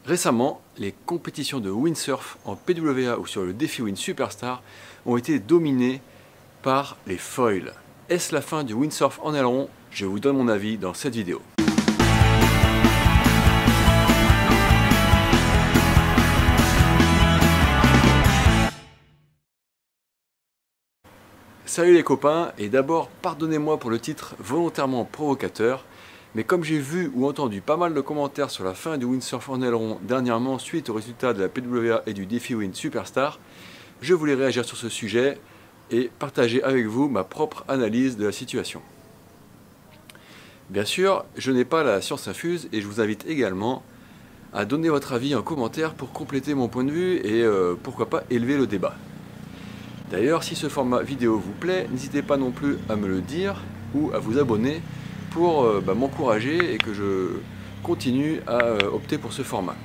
Récemment, les compétitions de windsurf en PWA ou sur le défi Wind Superstar ont été dominées par les foils. Est-ce la fin du windsurf en aileron? Je vous donne mon avis dans cette vidéo. Salut les copains, et d'abord pardonnez-moi pour le titre volontairement provocateur, mais comme j'ai vu ou entendu pas mal de commentaires sur la fin du windsurf en aileron dernièrement suite au résultat de la PWA et du défi Wind Superstar, je voulais réagir sur ce sujet et partager avec vous ma propre analyse de la situation. Bien sûr, je n'ai pas la science infuse et je vous invite également à donner votre avis en commentaire pour compléter mon point de vue et pourquoi pas élever le débat. D'ailleurs, si ce format vidéo vous plaît, n'hésitez pas non plus à me le dire ou à vous abonner pour m'encourager et que je continue à opter pour ce format.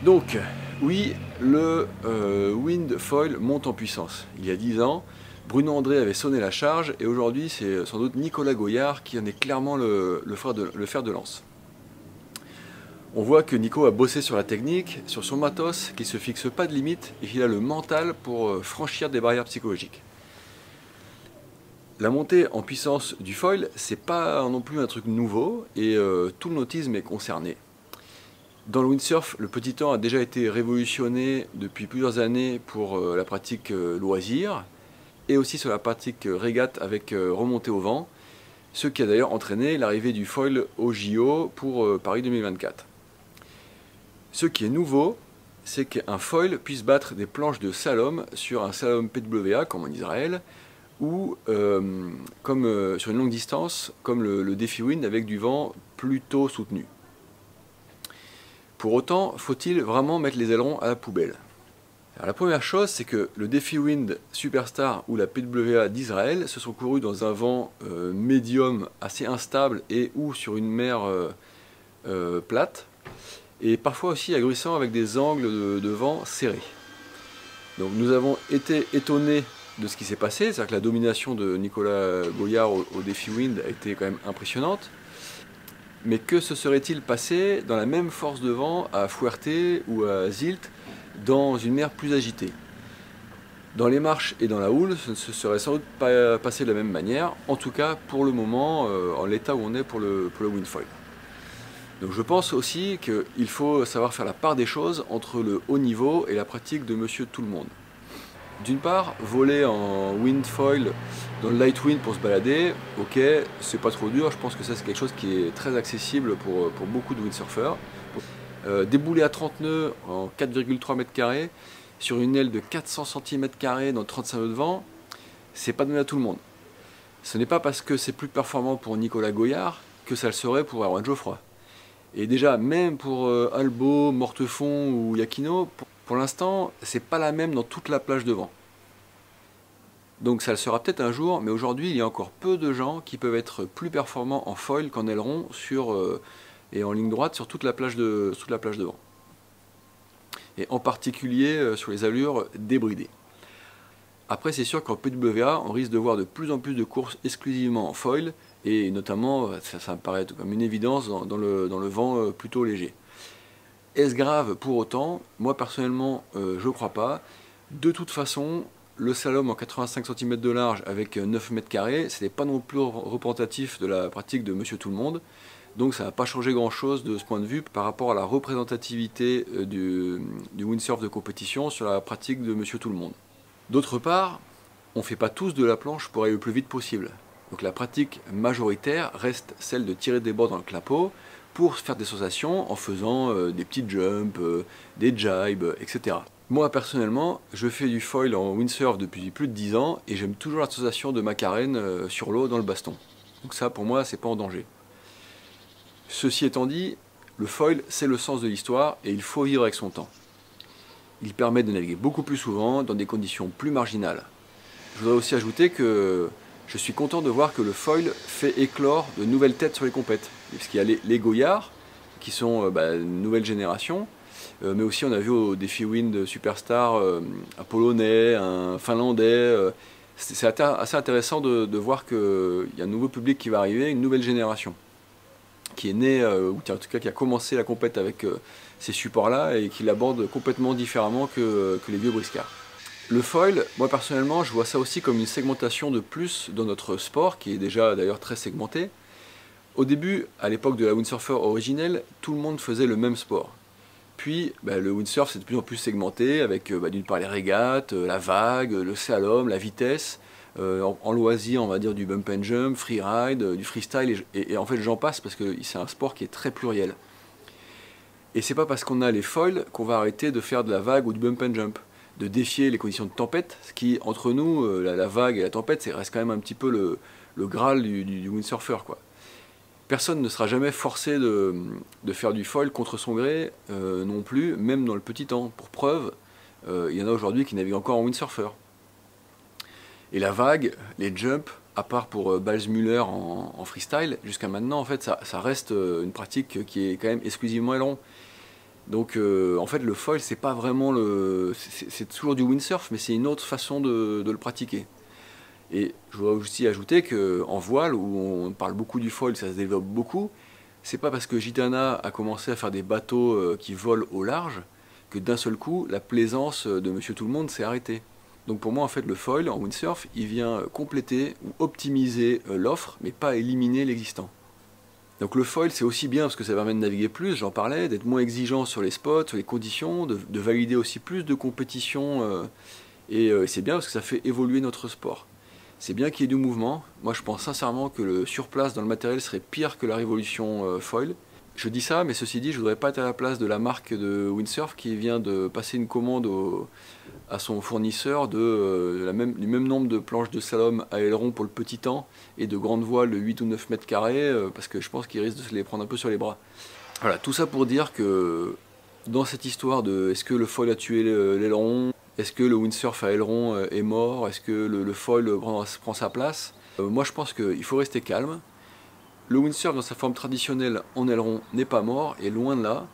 Donc, oui, le wind foil monte en puissance. Il y a 10 ans, Bruno André avait sonné la charge et aujourd'hui c'est sans doute Nicolas Goyard qui en est clairement le fer de lance. On voit que Nico a bossé sur la technique, sur son matos, qu'il ne se fixe pas de limite et qu'il a le mental pour franchir des barrières psychologiques. La montée en puissance du foil, c'est pas non plus un truc nouveau et tout le nautisme est concerné. Dans le windsurf, le petit temps a déjà été révolutionné depuis plusieurs années pour la pratique loisir et aussi sur la pratique régate avec remontée au vent, ce qui a d'ailleurs entraîné l'arrivée du foil au JO pour Paris 2024. Ce qui est nouveau, c'est qu'un foil puisse battre des planches de slalom sur un slalom PWA comme en Israël ou sur une longue distance comme le défi wind avec du vent plutôt soutenu. Pour autant, faut-il vraiment mettre les ailerons à la poubelle? Alors, la première chose, c'est que le défi Wind Superstar ou la PWA d'Israël se sont courus dans un vent médium assez instable et ou sur une mer plate, et parfois aussi agressant avec des angles de vent serrés. Donc nous avons été étonnés de ce qui s'est passé, c'est-à-dire que la domination de Nicolas Goyard au défi Wind a été quand même impressionnante. Mais que se serait-il passé dans la même force de vent à Fuerte ou à Zilt dans une mer plus agitée? Dans les marches et dans la houle, ce ne se serait sans doute pas passé de la même manière, en tout cas pour le moment, en l'état où on est pour le windfoil. Donc je pense aussi qu'il faut savoir faire la part des choses entre le haut niveau et la pratique de Monsieur Tout-le-Monde. D'une part, voler en windfoil dans le light wind pour se balader, ok, c'est pas trop dur, je pense que ça c'est quelque chose qui est très accessible pour beaucoup de windsurfers. Débouler à 30 nœuds en 4,3 m² sur une aile de 400 cm² dans 35 nœuds de vent, c'est pas donné à tout le monde. Ce n'est pas parce que c'est plus performant pour Nicolas Goyard que ça le serait pour Erwan Geoffroy. Et déjà, même pour Albo, Mortefond ou Yakino, pour l'instant, c'est pas la même dans toute la plage de vent. Donc ça le sera peut-être un jour, mais aujourd'hui, il y a encore peu de gens qui peuvent être plus performants en foil qu'en aileron et en ligne droite sur toute la plage de vent. Et en particulier sur les allures débridées. Après, c'est sûr qu'en PWA, on risque de voir de plus en plus de courses exclusivement en foil, et notamment, ça me paraît comme une évidence, dans le vent plutôt léger. Est-ce grave pour autant? Moi personnellement, je ne crois pas. De toute façon, le slalom en 85 cm de large avec 9 m², ce n'est pas non plus représentatif de la pratique de Monsieur Tout-le-Monde. Donc ça n'a pas changé grand-chose de ce point de vue par rapport à la représentativité du windsurf de compétition sur la pratique de Monsieur Tout-le-Monde. D'autre part, on ne fait pas tous de la planche pour aller le plus vite possible. Donc la pratique majoritaire reste celle de tirer des bords dans le clapot pour faire des sensations en faisant des petits jumps, des jibes, etc. Moi personnellement, je fais du foil en windsurf depuis plus de 10 ans et j'aime toujours la sensation de ma carène sur l'eau dans le baston. Donc ça pour moi c'est pas en danger. Ceci étant dit, le foil c'est le sens de l'histoire et il faut vivre avec son temps. Il permet de naviguer beaucoup plus souvent dans des conditions plus marginales. Je voudrais aussi ajouter que je suis content de voir que le foil fait éclore de nouvelles têtes sur les compètes. Parce qu'il y a les Goyards, qui sont une nouvelle génération, mais aussi on a vu au défi Wind Superstar un Polonais, un Finlandais. C'est assez intéressant de voir qu'il y a un nouveau public qui va arriver, une nouvelle génération. qui est né, ou en tout cas qui a commencé la compète avec ces supports-là et qui l'aborde complètement différemment que les vieux briscards. Le foil, moi personnellement, je vois ça aussi comme une segmentation de plus dans notre sport, qui est déjà d'ailleurs très segmenté. Au début, à l'époque de la windsurfer originelle, tout le monde faisait le même sport. Puis le windsurf c'est de plus en plus segmenté avec d'une part les régates, la vague, le slalom, la vitesse, en loisir on va dire du bump and jump, freeride, du freestyle et en fait j'en passe parce que c'est un sport qui est très pluriel. Et c'est pas parce qu'on a les foils qu'on va arrêter de faire de la vague ou du bump and jump, de défier les conditions de tempête, ce qui entre nous, la vague et la tempête, ça reste quand même un petit peu le graal du windsurfer quoi. Personne ne sera jamais forcé de faire du foil contre son gré non plus, même dans le petit temps. Pour preuve, il y en a aujourd'hui qui naviguent encore en windsurfer. Et la vague, les jumps, à part pour Balzmüller en freestyle, jusqu'à maintenant, en fait, ça reste une pratique qui est quand même exclusivement aileron. Donc, en fait, le foil, c'est pas vraiment c'est toujours du windsurf, mais c'est une autre façon de le pratiquer. Et je dois aussi ajouter qu'en voile, où on parle beaucoup du foil, ça se développe beaucoup, c'est pas parce que Gitana a commencé à faire des bateaux qui volent au large que d'un seul coup, la plaisance de Monsieur Tout-le-Monde s'est arrêtée. Donc pour moi, en fait, le foil en windsurf, il vient compléter ou optimiser l'offre, mais pas éliminer l'existant. Donc le foil, c'est aussi bien parce que ça permet de naviguer plus, j'en parlais, d'être moins exigeant sur les spots, sur les conditions, de valider aussi plus de compétitions, et c'est bien parce que ça fait évoluer notre sport. C'est bien qu'il y ait du mouvement. Moi, je pense sincèrement que le surplace dans le matériel serait pire que la révolution foil. Je dis ça, mais ceci dit, je ne voudrais pas être à la place de la marque de windsurf qui vient de passer une commande à son fournisseur du même nombre de planches de slalom à aileron pour le petit temps et de grandes voiles de 8 ou 9 mètres carrés, parce que je pense qu'ils risquent de se les prendre un peu sur les bras. Voilà, tout ça pour dire que dans cette histoire de est-ce que le foil a tué l'aileron, est-ce que le windsurf à aileron est mort? Est-ce que le foil prend sa place? Moi je pense qu'il faut rester calme. Le windsurf dans sa forme traditionnelle en aileron n'est pas mort, et loin de là.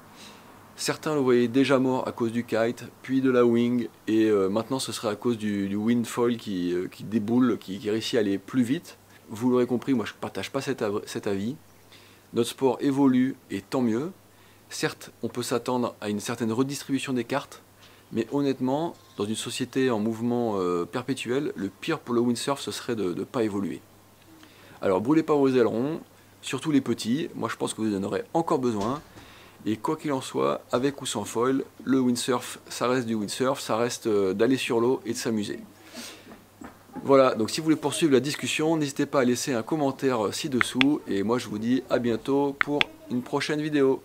Certains le voyaient déjà mort à cause du kite, puis de la wing, et maintenant ce serait à cause du wind foil qui déboule, qui réussit à aller plus vite. Vous l'aurez compris, moi je ne partage pas cet avis. Notre sport évolue, et tant mieux. Certes, on peut s'attendre à une certaine redistribution des cartes, mais honnêtement, dans une société en mouvement perpétuel, le pire pour le windsurf, ce serait de ne pas évoluer. Alors brûlez pas vos ailerons, surtout les petits, moi je pense que vous en aurez encore besoin. Et quoi qu'il en soit, avec ou sans foil, le windsurf, ça reste du windsurf, ça reste d'aller sur l'eau et de s'amuser. Voilà, donc si vous voulez poursuivre la discussion, n'hésitez pas à laisser un commentaire ci-dessous, et moi je vous dis à bientôt pour une prochaine vidéo.